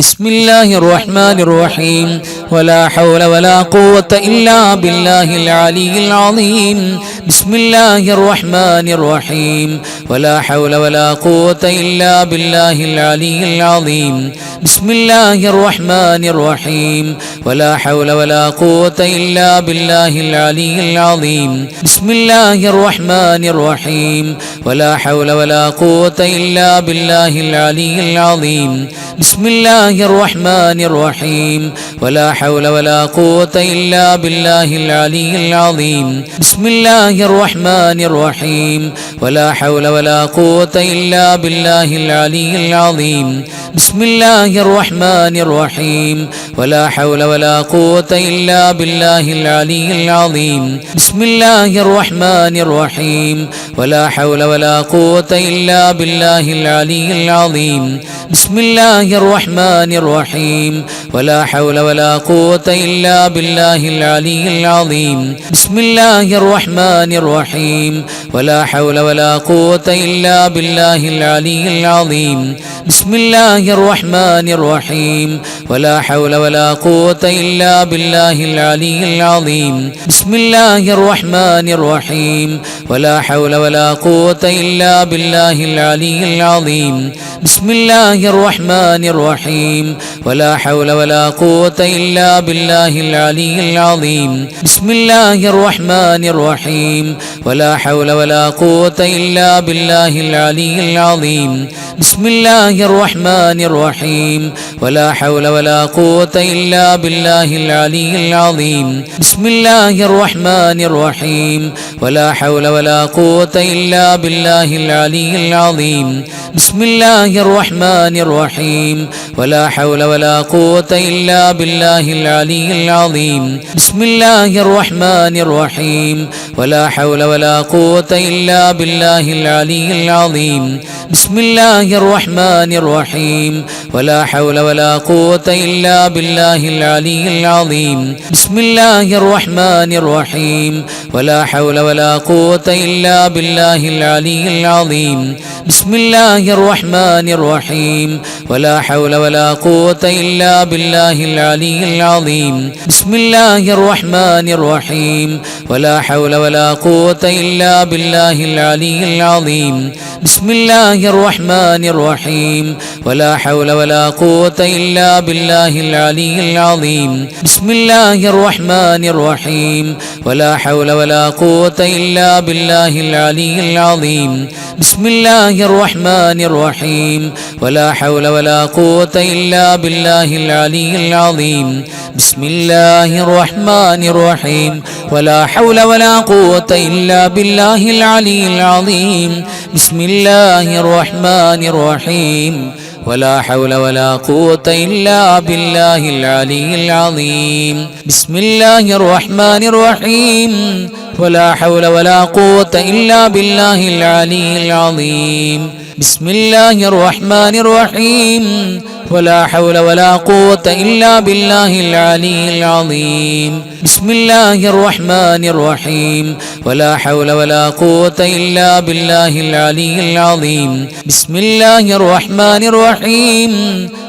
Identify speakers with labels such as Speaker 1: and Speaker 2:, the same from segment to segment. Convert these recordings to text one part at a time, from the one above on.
Speaker 1: بسم الله الرحمن الرحيم ولا حول ولا قوة إلا بالله العلي العظيم بسم الله الرحمن الرحيم ولا حول ولا قوة إلا بالله العلي العظيم بسم الله الرحمن الرحيم ولا حول ولا قوة إلا بالله العلي العظيم بسم الله الرحمن الرحيم ولا حول ولا قوة إلا بالله العلي العظيم بسم الله الرحمن الرحيم ولا حول ولا قوة إلا بالله العلي العظيم بسم الله الرحمن الرحيم ولا حول ولا قوة إلا بالله العلي العظيم بسم الله الرحمن الرحيم ولا حول ولا قوة إلا بالله العلي العظيم بسم الله الرحمن الرحيم ولا حول ولا قوة إلا بالله العلي العظيم بسم الله الرحمن الرحيم ولا حول ولا قوة إلا بالله العلي العظيم بسم الله الرحمن الرحيم ولا حول ولا قوة إلا بالله العلي العظيم بسم الله الرحمن الرحيم ولا حول ولا قوة إلا بالله العلي العظيم بسم الله الرحمن الرحيم ولا حول ولا قوة إلا بالله العلي العظيم بسم الله الرحمن الرحيم ولا حول ولا قوة إلا بالله العلي العظيم بسم الله الرحمن الرحيم ولا حول ولا قوة إلا بالله العلي العظيم بسم الله الرحمن الرحيم ولا حول ولا قوة إلا بالله العلي العظيم بسم الله الرحمن الرحيم ولا حول ولا قوة إلا بالله العلي العظيم بسم الله الرحمن الرحيم ولا حول ولا قوة إلا بالله العلي العظيم بسم الله الرحمن الرحيم ولا حول ولا قوة إلا بالله العلي العظيم بسم الله الرحمن الرحيم ولا حول ولا قوة إلا بالله العلي العظيم بسم الله الرحمن الرحيم ولا حول ولا قوة إلا بالله العلي العظيم بسم الله الرحمن الرحيم ولا حول ولا قوة إلا بالله العلي العظيم بسم الله الرحمن الرحيم ولا حول ولا قوة إلا بالله العلي العظيم بسم الله الرحمن الرحيم ولا حول ولا قوة إلا بالله العلي العظيم بسم الله الرحمن الرحيم ولا حول ولا قوة إلا بالله العلي العظيم بسم الله الرحمن الرحيم ولا حول ولا قوة إلا بالله العلي العظيم بسم الله الرحمن الرحيم ولا حول ولا قوة إلا بالله العلي العظيم بسم الله الرحمن الرحيم ولا حول ولا قوة إلا بالله العلي العظيم بسم الله الرحمن الرحيم ولا حول ولا قوة إلا بالله العلي العظيم بسم الله الرحمن الرحيم ولا حول ولا قوة إلا بالله العلي العظيم بسم الله الرحمن الرحيم ولا حول ولا قوة إلا بالله العلي العظيم بسم الله الرحمن الرحيم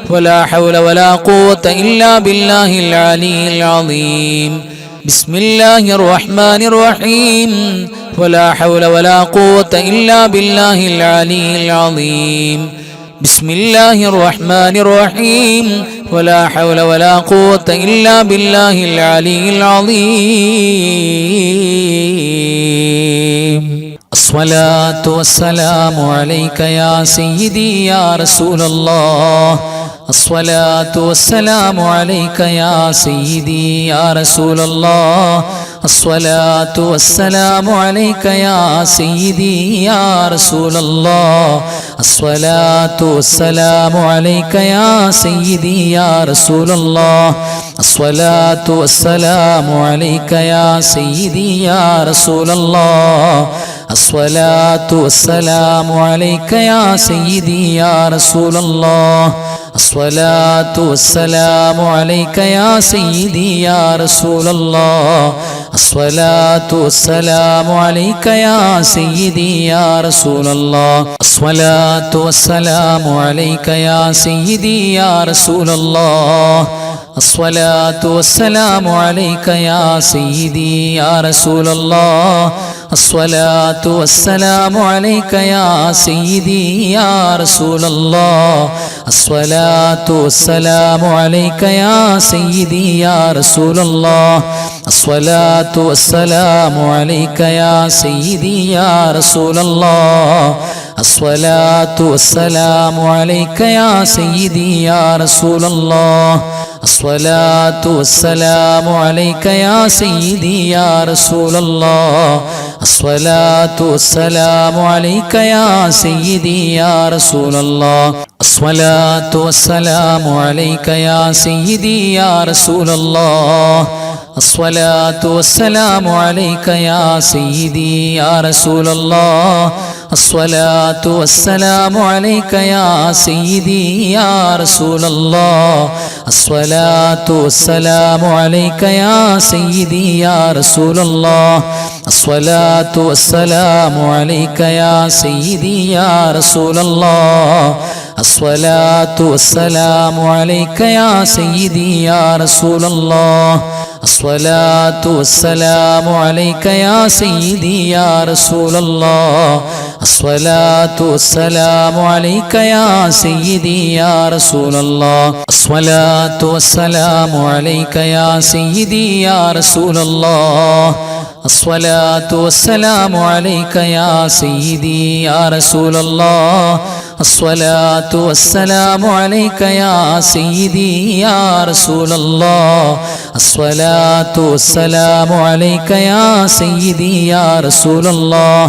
Speaker 1: ولا حول ولا قوة إلا بالله العلي العظيم بسم الله الرحمن الرحيم ولا حول ولا قوة إلا بالله العلي العظيم بسم الله الرحمن الرحيم ولا حول ولا قوة إلا بالله العلي العظيم الصلاة والسلام عليك يا سيدي يا رسول الله الصلاة والسلام عليك يا سيدي يا رسول الله الصلاة والسلام عليك يا سيدي يا رسول الله الصلاة والسلام عليك يا سيدي يا رسول الله الصلاة والسلام عليك يا سيدي يا رسول الله الصلاة والسلام عليك يا سيدي يا رسول الله الصلاة والسلام عليك يا سيدي يا رسول الله الصلاة والسلام عليك يا سيدي يا رسول الله الصلاة والسلام عليك يا سيدي يا رسول الله الصلاة والسلام عليك يا سيدي يا رسول الله الصلاة والسلام عليك يا سيدي يا رسول الله الصلاة والسلام عليك يا سيدي يا رسول الله الصلاة والسلام عليك يا سيدي يا رسول الله الصلاة والسلام عليك يا سيدي يا رسول الله الصلاة والسلام عليك يا سيدي يا رسول الله الصلاة والسلام عليك يا سيدي يا رسول الله الصلاة والسلام عليك يا سيدي يا رسول الله الصلاة والسلام عليك يا سيدي يا رسول الله الصلاة والسلام عليك يا سيدي يا رسول الله الصلاة والسلام عليك يا سيدي يا رسول الله الصلاة والسلام عليك يا سيدي يا رسول الله الصلاة والسلام عليك يا سيدي يا رسول الله الصلاة والسلام عليك يا سيدي يا رسول الله الصلاة والسلام عليك يا سيدي يا رسول الله الصلاة والسلام عليك يا سيدي يا رسول الله الصلاة والسلام عليك يا سيدي يا رسول الله الصلاة والسلام عليك يا سيدي يا رسول الله الصلاة والسلام عليك يا سيدي يا رسول الله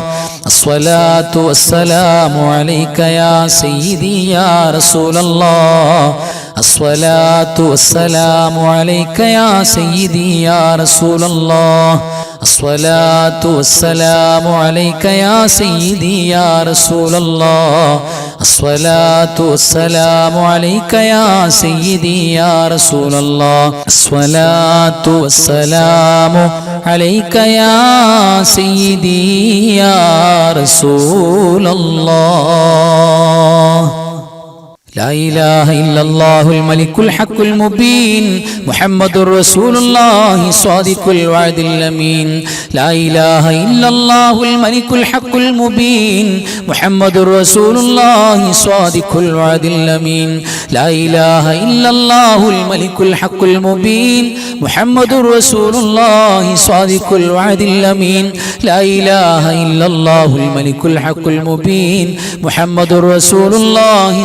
Speaker 1: الصلاة والسلام عليك يا سيدي يا رسول الله الصلاة والسلام عليك يا سيدي يا رسول الله الصلاة والسلام عليك يا سيدي يا رسول الله الصلاة والسلام عليك يا سيدي يا رسول الله الصلاة والسلام عليك يا سيدي يا رسول الله لا إله إلا الله الملك الحق المبين محمد رسول الله صادق الوعد الأمين لا إله إلا الله الملك الحق المبين محمد رسول الله صادق الوعد الأمين لا إله إلا الله الملك الحق المبين محمد رسول الله صادق الوعد الأمين لا إله إلا الله الملك الحق المبين محمد رسول الله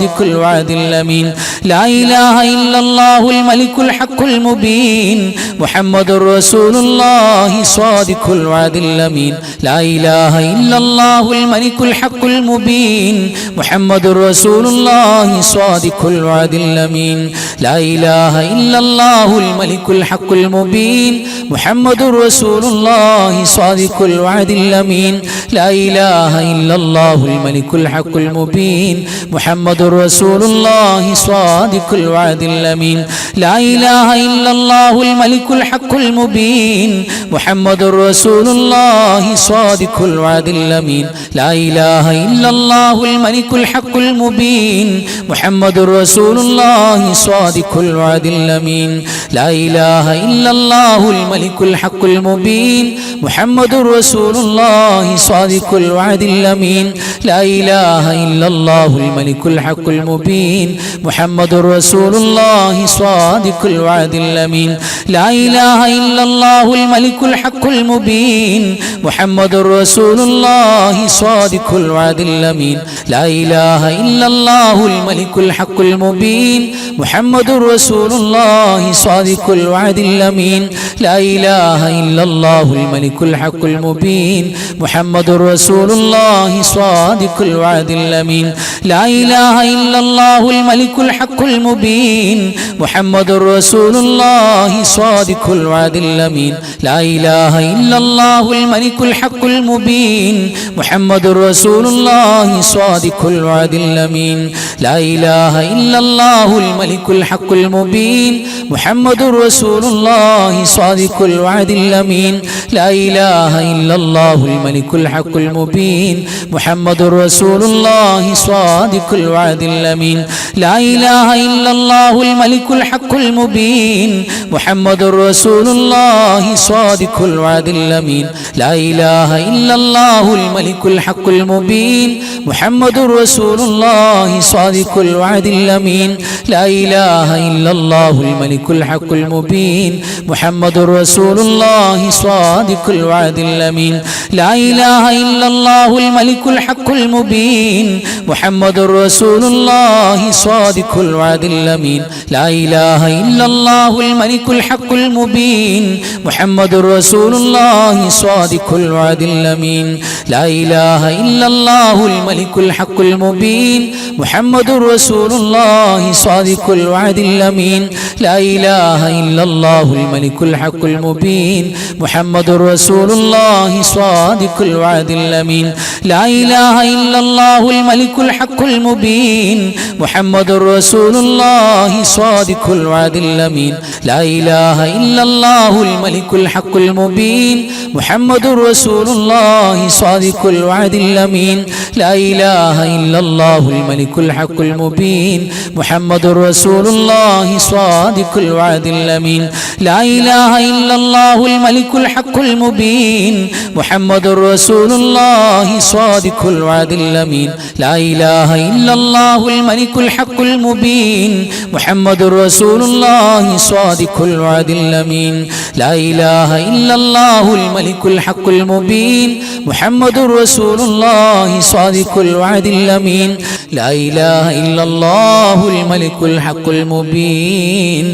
Speaker 1: صادق الوعد الأمين لا إله إلا الله الملك الحق المبين محمد رسول الله صادق الوعد الأمين لا إله إلا الله الملك الحق المبين محمد رسول الله صادق الوعد الأمين لا إله إلا الله الملك الحق المبين محمد رسول الله صادق الوعد الأمين لا إله إلا الله الملك الحق المبين محمد رسول الله صادق الوعد الأمين لا إله إلا الله الملك الحق المبين محمد رسول الله صادق الوعد الأمين لا إله إلا الله الملك الحق المبين محمد رسول الله صادق الوعد الأمين لا إله إلا الله الملك الحق المبين محمد رسول الله صادق الوعد الأمين لا إله إلا الله الملك الحق المبين محمد رسول الله صادق الوعد الأمين لا إله إلا الله الملك الحق المبين محمد رسول الله صادق الوعد الأمين لا إله إلا الله الملك الحق المبين محمد رسول الله صادق الوعد الأمين لا إله إلا الله الملك الحق المبين محمد رسول الله صادق الوعد الأمين لا إله إلا الله الملك الحق المبين محمد മുഹമ്മദുർ റസൂലുള്ളാഹി സ്വാദിഖുൽ വഅദിൽ അമീൻ ലാ ഇലാഹ ഇല്ലല്ലാഹുൽ മലിക്കുൽ ഹഖുൽ മുബീൻ മുഹമ്മദുർ റസൂലുള്ളാഹി സ്വാദിഖുൽ വഅദിൽ അമീൻ ലാ ഇലാഹ ഇല്ലല്ലാഹുൽ മലിക്കുൽ ഹഖുൽ മുബീൻ മുഹമ്മദുർ റസൂലുള്ളാഹി സ്വാദിഖുൽ വഅദിൽ അമീൻ ലാ ഇലാഹ ഇല്ലല്ലാഹുൽ മലിക്കുൽ ഹഖുൽ മുബീൻ മുഹമ്മദുർ റസൂലുള്ളാഹി സ്വാദിഖുൽ വഅദിൽ അമീൻ ലാ ഇലാഹ ഇല്ലല്ലാഹുൽ മലിക്കുൽ ഹഖുൽ മുബീൻ മുഹമ്മദുർ റസൂലുള്ളാഹി സ്വാദിഖുൽ വഅദിൽ അമീൻ ലാ ഇലാഹ ഇല്ലല്ലാഹുൽ മലിക്കുൽ ഹഖുൽ മുബീൻ മുഹമ്മദുർ റസൂലുള്ളാഹി സ്വാദിഖുൽ വഅദിൽ അമീൻ ലാ ഇലാഹ ഇല്ലല്ലാഹുൽ മലിക്കുൽ ഹഖുൽ മുബീൻ മുഹമ്മദുർ റസൂലുള്ളാഹി സ്വാദിഖുൽ വഅദിൽ അമീൻ ലാ ഇലാഹ ഇല്ലല്ലാഹുൽ മലിക്കുൽ ഹഖുൽ മുബീൻ മുഹമ്മദുർ റസൂലുള്ളാഹി സ്വാദിഖുൽ വഅദിൽ അമീൻ ലാ ഇലാഹ ഇല്ലല്ലാഹുൽ മലിക്കുൽ ഹഖുൽ മുബീൻ മുഹമ്മദുർ റസൂലുള്ളാഹി സ്വാദിഖുൽ വഅദിൽ അമീൻ ലാ ഇലാഹ ഇല്ലല്ലാഹുൽ മലിക്കുൽ ഹഖുൽ മുബീൻ മുഹമ്മദുർ റസൂലുള്ളാഹി സ്വാദിഖുൽ വഅദിൽ അമീൻ ലാ ഇലാഹ ഇല്ലല്ലാഹുൽ മലിക്കുൽ ഹഖുൽ മുബീൻ മുഹമ്മദുർ റസൂലുള്ളാഹി സ്വാദിഖുൽ വഅദിൽ അമീൻ ലാ ഇലാഹ ഇല്ലല്ലാഹുൽ മലിക്കുൽ ഹഖുൽ മുബീൻ മുഹമ്മദുർ റസൂലുള്ളാഹി സ്വാദിഖുൽ വഅദിൽ അമീൻ ലാ ഇലാഹ ഇല്ലല്ലാഹുൽ മലിക്കുൽ ഹഖുൽ മുബീൻ മുഹമ്മദുർ റസൂലുള്ളാഹി സ്വാദിഖുൽ വഅദിൽ അമീൻ ലാ ഇലാഹ ഇല്ലല്ലാഹുൽ മലിക്കുൽ ഹഖുൽ മുബീൻ മുഹമ്മദുർ റസൂലുള്ളാഹി സ്വാദിഖുൽ വഅദിൽ അമീൻ ലാ ഇലാഹ ഇല്ലല്ലാഹുൽ മലിക്കുൽ ഹഖുൽ മുബീൻ മുഹമ്മദുർ റസൂലുള്ളാഹി സ്വാദിഖുൽ വഅദിൽ അമീൻ ലാ ഇലാഹ ഇല്ലല്ലാഹുൽ മലിക്കുൽ ഹഖുൽ മുബീൻ മുഹമ്മദുർ റസൂലുള്ളാഹി സ്വാദിഖുൽ വഅദിൽ അമീൻ ലാ ഇലാഹ ഇല്ലല്ലാഹുൽ മലിക്കുൽ ഹഖുൽ മുബീൻ മുഹമ്മദുർ റസൂലുള്ളാഹി സ്വാദിഖുൽ വഅദിൽ അമീൻ ലാ ഇലാഹ ഇല്ലല്ലാഹുൽ മലിക്കുൽ ഹഖുൽ മുബീൻ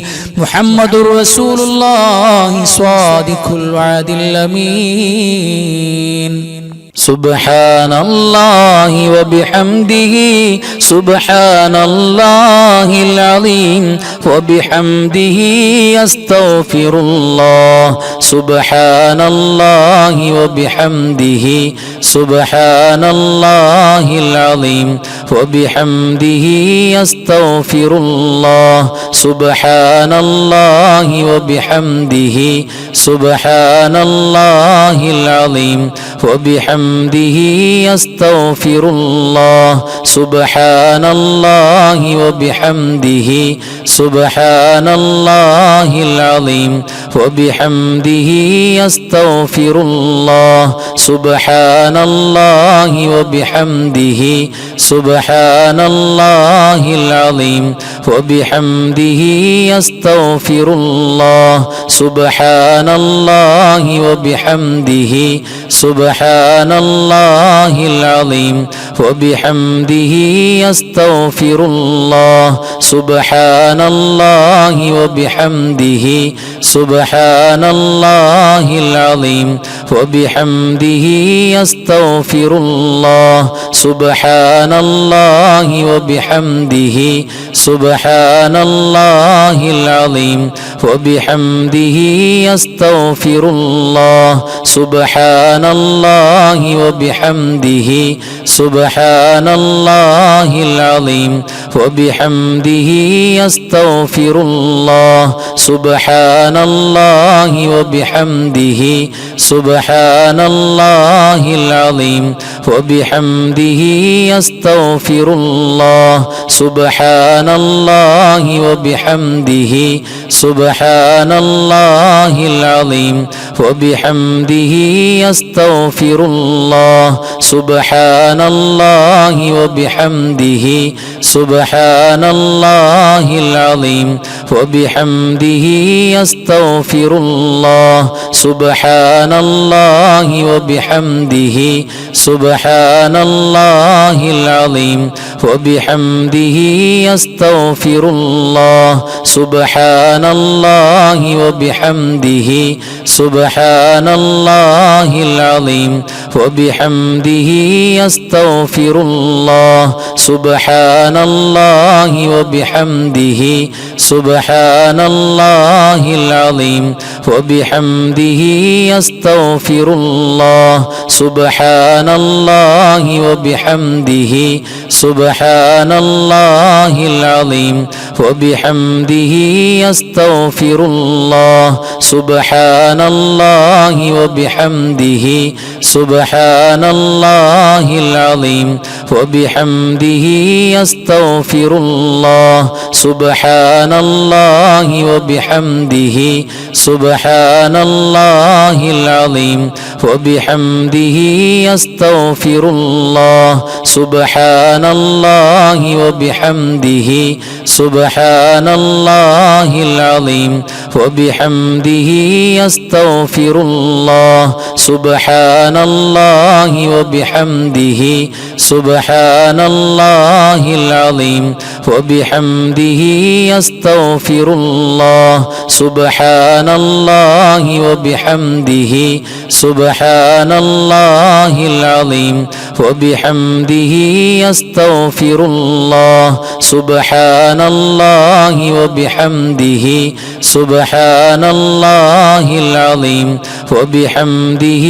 Speaker 1: മുഹമ്മദുർ റസൂലുള്ളാഹി സ്വാദിഖുൽ വഅദിൽ അമീൻ سبحان الله وبحمده سبحان الله العظيم وبحمده أستغفر الله سبحان الله وبحمده سبحان الله العظيم وبحمده أستغفر الله سبحان الله وبحمده سبحان الله العظيم وبحمده أستغفر الله سبحان الله وبحمده سبحان الله العظيم وبحمده أستغفر الله سبحان الله وبحمده سبحان الله العظيم وبحمده أستغفر الله سبحان الله وبحمده سبحان الله العظيم وبحمده أستغفر الله سبحان الله وبحمده سبحان الله العظيم وبحمده أستغفر الله سبحان الله وبحمده سبحان الله العظيم وبحمده أستغفر الله سبحان الله وبحمده سبحان الله العظيم وبحمده أستغفر الله سبحان الله وبحمده سبحان الله العظيم وبحمده أستغفر الله سبحان الله وبحمده سبحان الله العظيم وبحمده أستغفر الله سبحان الله وبحمده سبحان الله العظيم وبحمده أستغفر الله سبحان الله وبحمده سبحان الله العظيم وبحمده أستغفر الله سبحان الله وبحمده سبحان الله العظيم وبحمده أستغفر الله سبحان الله وبحمده سبحان الله العظيم وبحمده أستغفر الله سبحان الله وبحمده سبحان الله العظيم وبحمده أستغفر الله سبحان الله وبحمده سبحان الله العظيم وبحمده أستغفر الله سبحان الله وبحمده سبحان الله العظيم وبحمده أستغفر الله سبحان الله وبحمده سبحان الله العظيم وبحمده أستغفر الله سبحان الله وبحمده سبحان الله العظيم وبحمده أستغفر الله سبحان الله وبحمده سبحان الله العظيم وبحمده أستغفر الله سبحان الله وبحمده سبحان الله العظيم وبحمده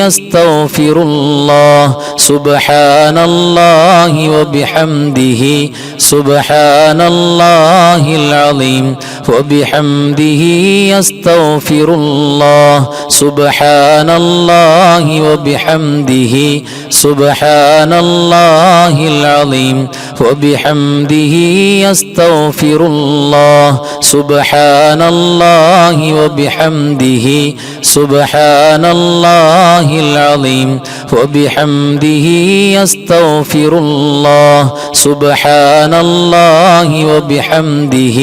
Speaker 1: أستغفر الله سبحان الله وبحمده سبحان الله العظيم وبحمده أستغفر الله سبحان الله وبحمده سبحان الله العظيم وبحمده أستغفر الله سبحان الله وبحمده سبحان الله العظيم وبحمده أستغفر الله سبحان الله وبحمده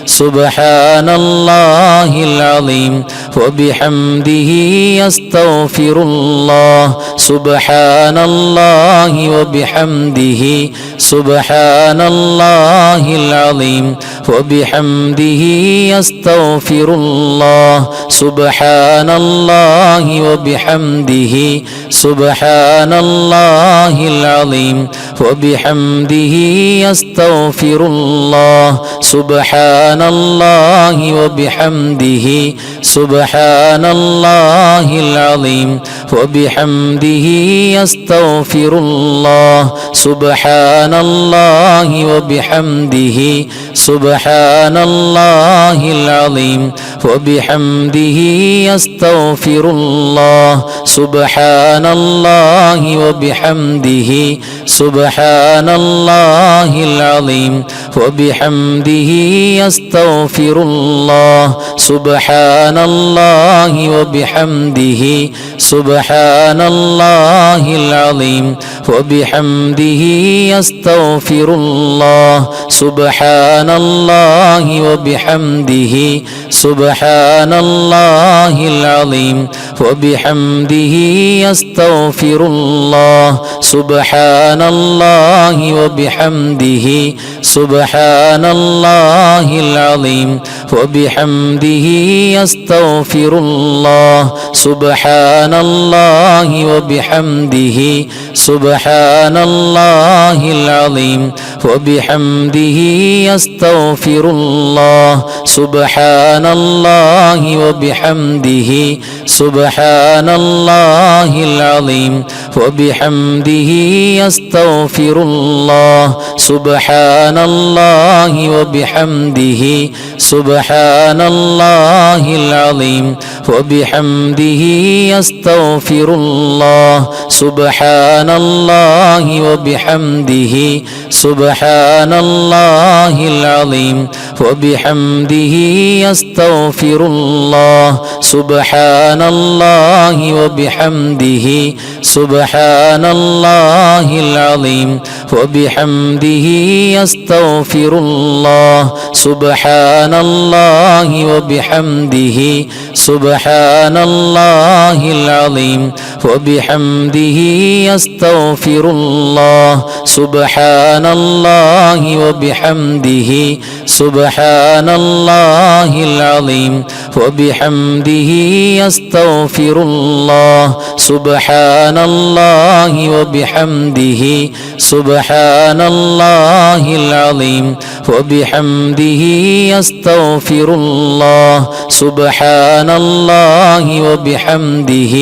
Speaker 1: سبحان الله العظيم وبحمده أستغفر الله سبحان الله وبحمده سبحان الله العظيم وبحمده أستغفر الله سبحان الله وبحمده سبحان الله العظيم وبحمده أستغفر الله سبحان الله وبحمده سبحان الله العظيم وبحمده أستغفر الله سبحان الله وبحمده سبحان الله العظيم وبحمده أستغفر الله سبحان الله وبحمده سبحان الله العظيم وبحمده أستغفر الله سبحان الله وبحمده سبحان الله العظيم وبحمده أستغفر الله سبحان الله وبحمده سبحان الله العظيم وبحمده أستغفر الله سبحان الله وبحمده سبحان الله العظيم وبحمده أستغفر الله سبحان الله وبحمده سبحان الله العظيم وبحمده أستغفر الله سبحان الله وبحمده سبحان الله العظيم وبحمده أستغفر الله سبحان الله وبحمده سبحان الله العظيم وبحمده أستغفر الله سبحان الله وبحمده سبحان الله العظيم وبحمده أستغفر أستغفر الله سبحان الله وبحمده سبحان الله العظيم وبحمده أستغفر الله سبحان الله وبحمده سبحان الله العظيم وبحمده أستغفر الله سبحان الله وبحمده سبحان الله العظيم وبحمده أستغفر الله سبحان الله وبحمده سبحان الله العظيم وبحمده أستغفر الله سبحان الله وبحمده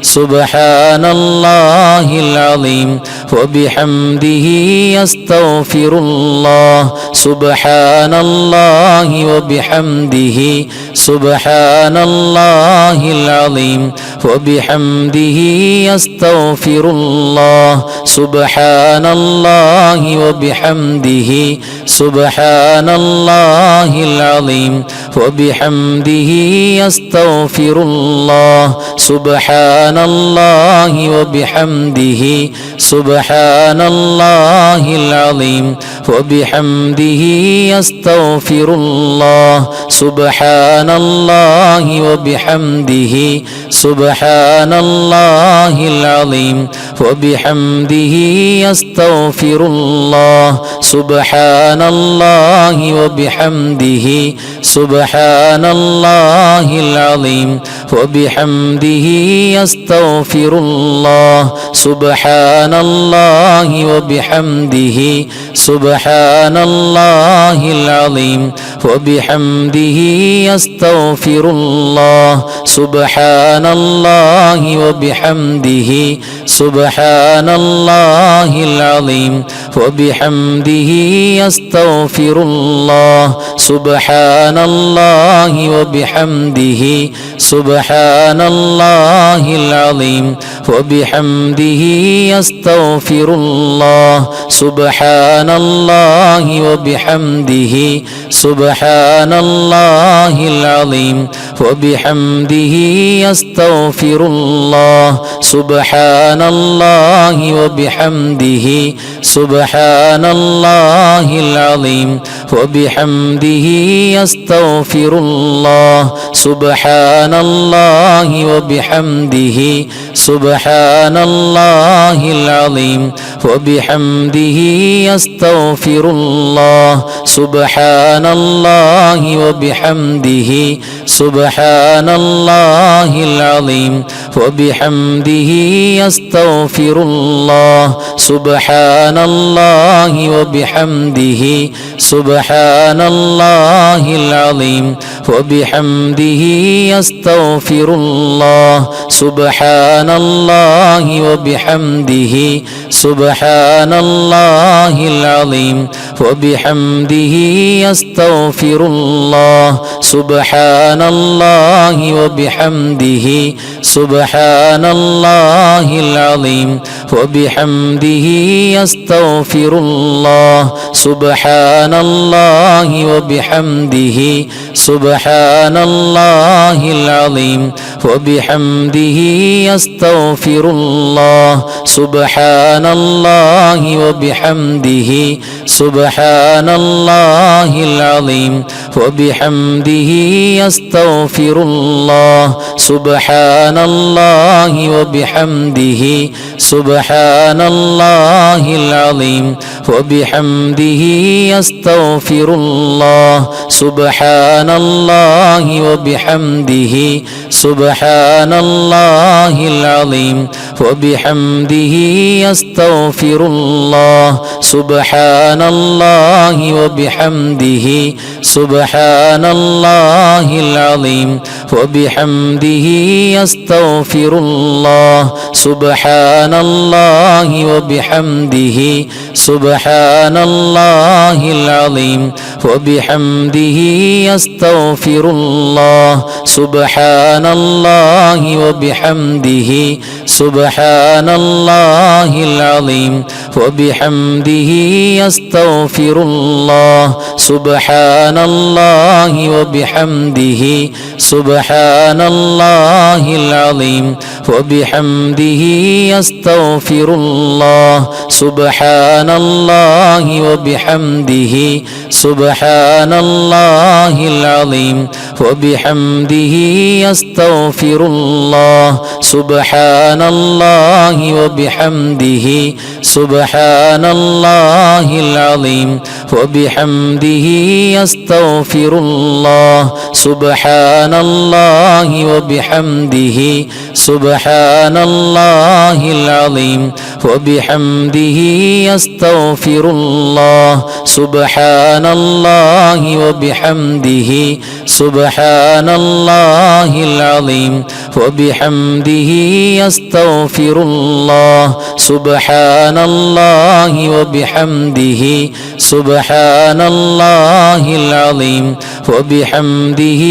Speaker 1: سبحان الله العظيم وبحمده أستغفر الله سبحان الله وبحمده سبحان الله العظيم وبحمده أستغفر الله سبحان الله وبحمده سبحان الله العظيم وبحمده أستغفر الله سبحان الله وبحمده سبحان الله العظيم وبحمده أستغفر الله سبحان الله وبحمده سبحان الله العظيم وبحمده أستغفر الله سبحان الله وبحمده سبحان الله العظيم وبحمده أستغفر الله سبحان الله وبحمده سبحان الله العظيم وبحمده أستغفر الله سبحان الله وبحمده سبحان الله العظيم وبحمده أستغفر الله سبحان الله وبحمده سبحان الله العظيم وبحمده أستغفر الله سبحان الله وبحمده سبحان الله العظيم وبحمده أستغفر الله سبحان الله وبحمده سبحان الله العظيم وبحمده أستغفر الله سبحان الله وبحمده سبحان الله العظيم وبحمده أستغفر الله سبحان الله وبحمده سبحان الله العظيم وبحمده أستغفر الله سبحان الله وبحمده سبحان الله العظيم وبحمده أستغفر الله سبحان الله وبحمده سبحان الله العظيم وبحمده أستغفر الله سبحان الله وبحمده سبحان الله العظيم وبحمده أستغفر الله سبحان الله وبحمده سبحان الله العظيم وبحمده أستغفر الله سبحان الله وبحمده سبحان الله العظيم وبحمده أستغفر الله سبحان الله وبحمده سبحان الله العظيم وبحمده أستغفر الله سبحان الله وبحمده سبحان الله العظيم وبحمده أستغفر الله سبحان الله وبحمده سبحان الله العظيم وبحمده أستغفر الله سبحان الله وبحمده سبحان الله العظيم وبحمده أستغفر الله سبحان الله وبحمده سبحان الله العظيم وبحمده أستغفر الله سبحان الله وبحمده سبحان الله العظيم وبحمده أستغفر الله سبحان الله وبحمده سبحان الله العظيم وبحمده أستغفر الله سبحان الله وبحمده سبحان الله العظيم وبحمده أستغفر الله سبحان الله وبحمده سبحان الله العظيم وبحمده أستغفر الله سبحان الله وبحمده سبحان الله العظيم وبحمده أستغفر الله سبحان الله وبحمده سبحان الله العظيم وبحمده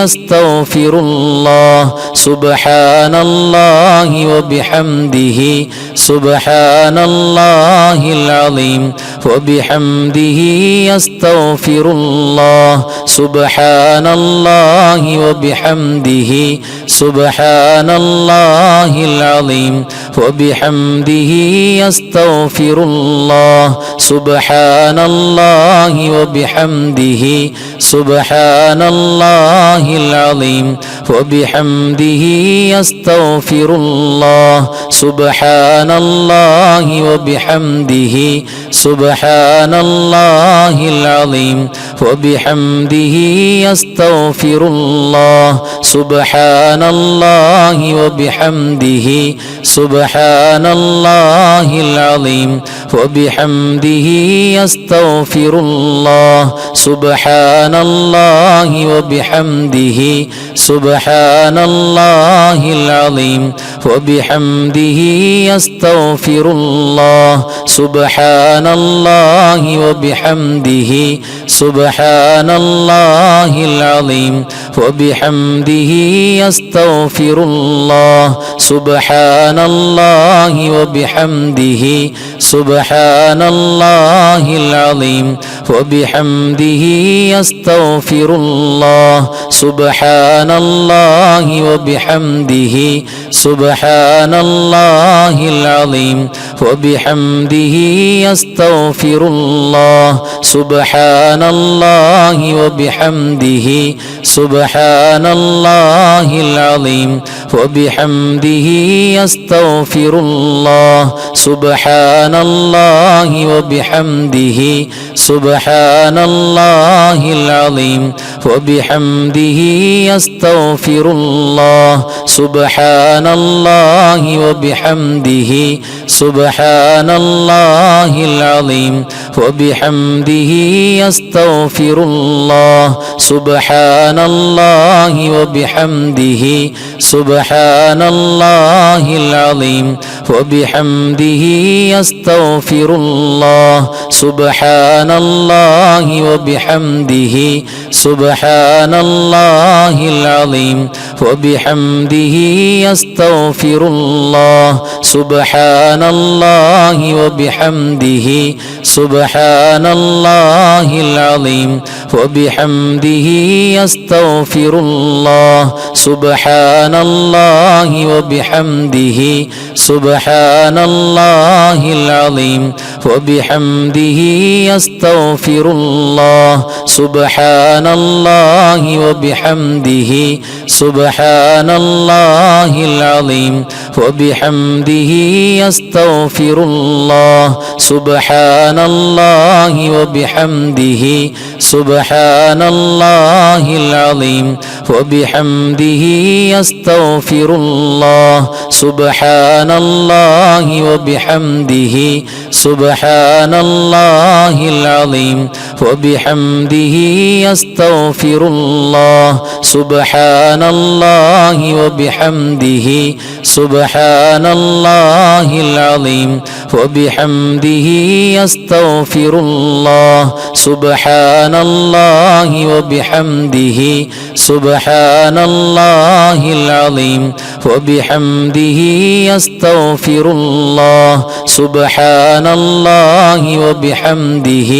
Speaker 1: أستغفر الله سبحان الله وبحمده سبحان الله العظيم وبحمده أستغفر الله سبحان الله وبحمده سبحان الله العظيم وبحمده أستغفر الله سبحان الله وبحمده سبحان الله العظيم وبحمده أستغفر الله سبحان الله وبحمده سبحان الله العظيم وبحمده أستغفر الله سبحان الله وبحمده سبحان الله العظيم وبحمده أستغفر الله سبحان الله وبحمده سبحان الله العظيم وبحمده أستغفر الله سبحان الله وبحمده سبحان الله العظيم وبحمده أستغفر الله سبحان الله وبحمده سبحان الله العظيم وبحمده أستغفر الله سبحان الله وبحمده سبحان الله العظيم وبحمده أستغفر الله سبحان الله وبحمده سبحان الله العظيم وبحمده أستغفر الله سبحان الله وبحمده سبحان الله العظيم وبحمده أستغفر الله سبحان الله وبحمده سبحان الله العظيم وبحمده أستغفر الله سبحان الله وبحمده سبحان الله العظيم وبحمده أستغفر الله سبحان الله وبحمده سبحان الله العظيم وبحمده أستغفر الله سبحان الله وبحمده سبحان الله العظيم وبحمده أستغفر الله سبحان الله وبحمده سبحان الله العظيم وبحمده أستغفر الله سبحان الله وبحمده سبحان الله العظيم وبحمده أستغفر الله سبحان الله وبحمده سبحان الله العظيم وبحمده أستغفر الله سبحان الله وبحمده سبحان الله العظيم وبحمده أستغفر الله سبحان الله وبحمده سبحان الله العظيم وبحمده أستغفر الله سبحان الله وبحمده سبحان سبحان الله العظيم وبحمده أستغفر الله سبحان الله وبحمده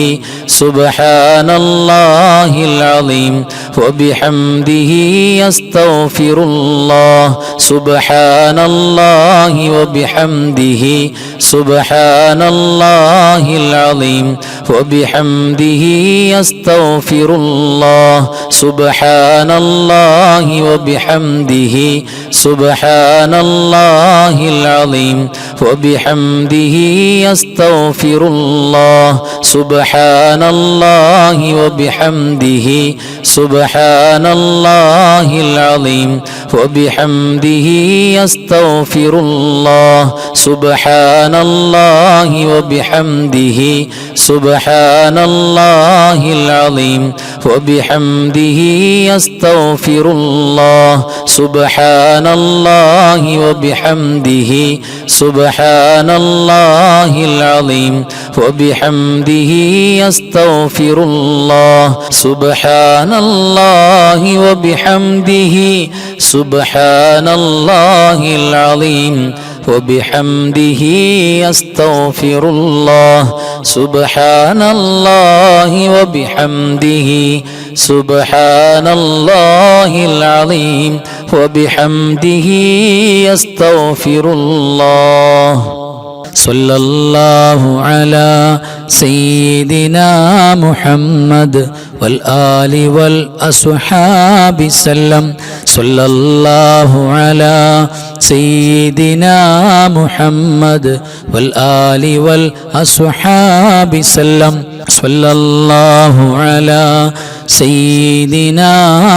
Speaker 1: سبحان الله العظيم وبحمده أستغفر الله سبحان الله وبحمده سبحان الله العظيم وبحمده أستغفر الله سبحان الله وبحمده سبحان الله العظيم وبحمده أستغفر الله سبحان الله وبحمده سبحان الله العظيم وبحمده أستغفر الله سبحان الله وبحمده سبحان الله العظيم وبحمده أستغفر الله سبحان الله وبحمده سبحان الله العظيم وبحمده أستغفر الله سبحان الله وبحمده سبحان الله العظيم وبحمده أستغفر الله سبحان الله وبحمده سبحان الله العظيم وبحمده أستغفر الله صلى الله على سيدنا محمد والآل والأصحاب سلم صلى الله على سيدنا محمد والآل والأصحاب سلم صلى الله على سيدنا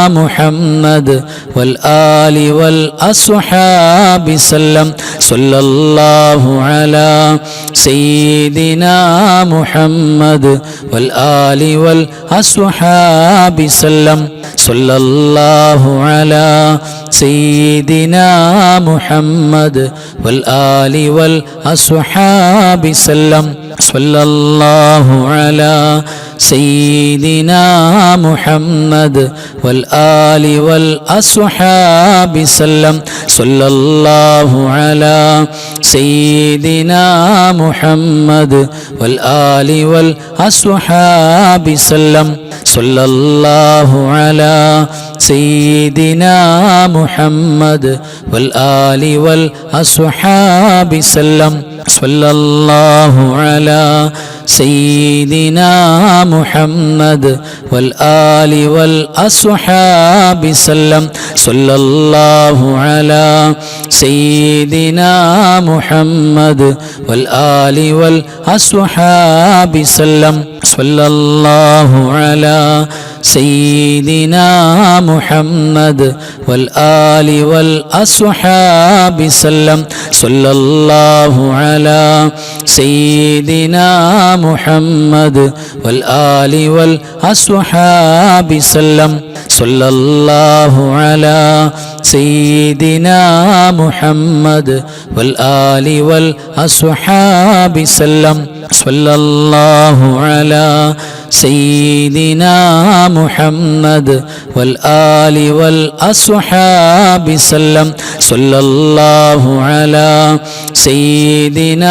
Speaker 1: محمد والآل والأصحاب سلم صلى الله على سيدنا محمد والآل والأصحاب سلم صلى الله على سيدنا محمد والآل والأصحاب سلم صلى الله على سيدنا محمد والآل والأصحاب سلم صلى الله على سيدنا محمد والآل والأصحاب سلم صلى الله على سيدنا محمد والآل والأصحاب سلم صلى الله على سيدنا محمد والآل والأصحاب سلم صلى الله على سيدنا محمد والآل والأصحاب سلم صلى الله على سيدنا محمد والآل والأصحاب سلم صلى الله على سيدنا محمد والآل والأصحاب سلم صلى الله على سيدنا محمد والآل والأصحاب سلم صلى الله على سيدنا محمد والآل والأصحاب سلم صلى الله على سيدنا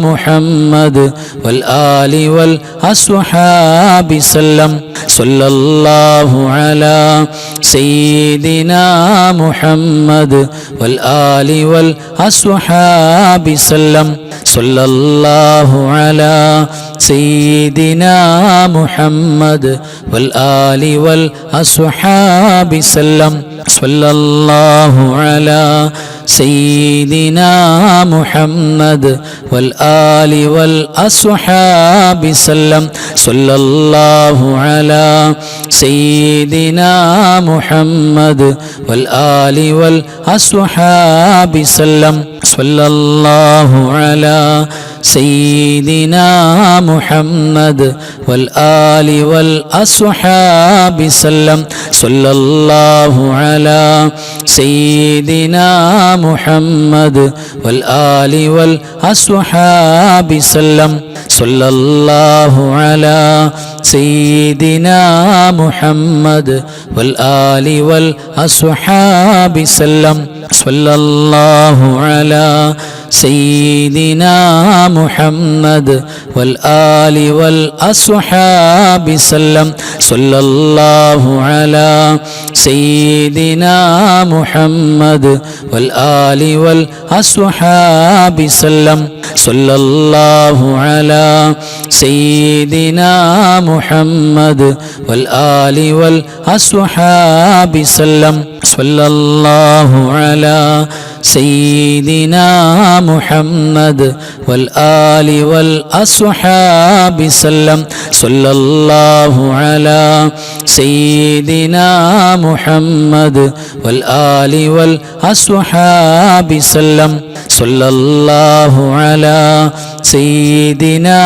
Speaker 1: محمد والآل والأصحاب سلم صلى الله على سيدنا محمد والآل والأصحاب سلم صلى الله على سيدنا محمد والآل والأصحاب سلم صلى الله على سيدنا محمد والآل والأصحاب سلم صلى الله على سيدنا محمد والآل والأصحاب سلم صلى الله على سيدنا محمد والآل والأصحاب سلم صلى الله على سيدنا محمد والآل والأصحاب سلم صلى الله على سيدنا محمد والآل والأصحاب سلم صلى الله على سيدنا محمد والآل والأصحاب سلم صلى الله على سيدنا محمد والآل والأصحاب سلم صلى الله على سيدنا محمد والآل والأصحاب سلم صلى الله على سيدنا محمد والآل والأصحاب سلم صلى الله على سيدنا محمد والآل والأصحاب سلم صلى الله على سيدنا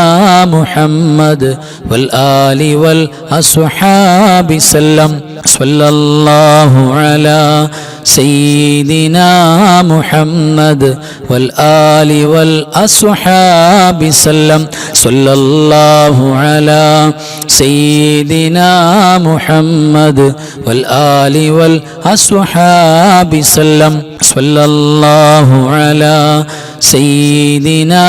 Speaker 1: محمد والآل والأصحاب سلم صلى الله على سيدنا محمد والآل والأصحاب سلم صلى الله على سيدنا محمد والآل والأصحاب سلم صلى الله على سيدنا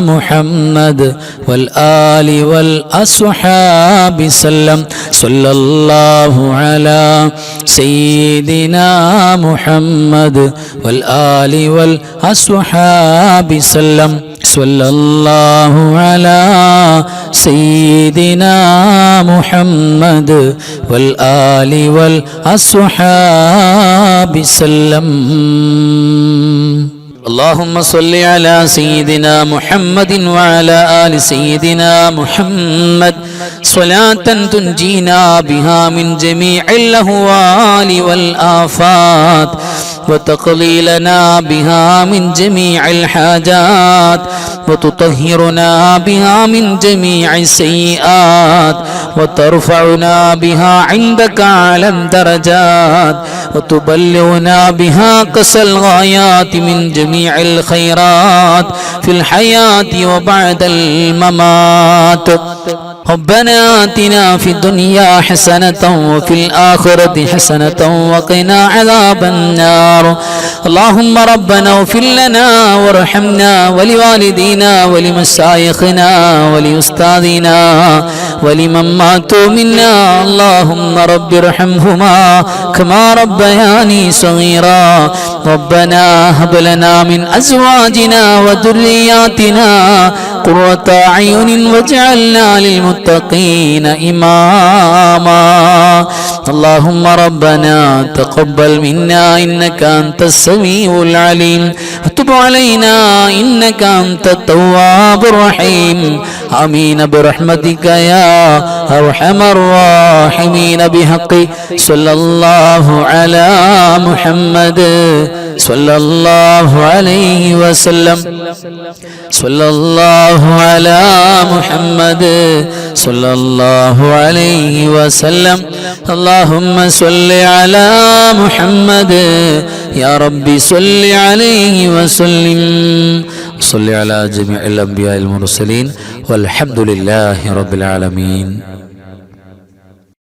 Speaker 1: محمد والآل والأصحاب سلم صلى الله على سيدنا محمد والآل والأصحاب سلم صلى الله على سيدنا محمد والآل والأصحاب سلم. اللهم صل على سيدنا محمد وعلى آل سيدنا محمد صلاة تنجينا بها من جميع الأهوال والآفات وتقضي لنا بها من جميع الحاجات وتطهرنا بها من جميع السيئات وترفعنا بها عندك أعلى الدرجات وتبلغنا بها أقصى الغايات من جميع الخيرات في الحياة وبعد الممات. ربنا آتنا في الدنيا حسنة وفي الآخرة حسنة وقنا عذاب النار. اللهم ربنا اغفر لنا وارحمنا ولوالدينا ولمشايخنا ولأستاذنا ولمن ماتوا منا. اللهم رب ارحمهما كما ربياني صغيرا. ربنا هب لنا من أزواجنا وذرياتنا قرة أعين واجعلنا للمتقين إماما. اللهم ربنا تقبل منا إنك أنت السميع العليم وتب علينا إنك أنت التواب الرحيم. آمين برحمتك يا أرحم الراحمين بحق صلى الله على محمد صلى الله عليه وسلم. صلى الله على محمد صلى الله عليه وسلم. اللهم صل على محمد يا ربي صل عليه وسلم. صل على جميع الأنبياء المرسلين والحمد لله رب العالمين.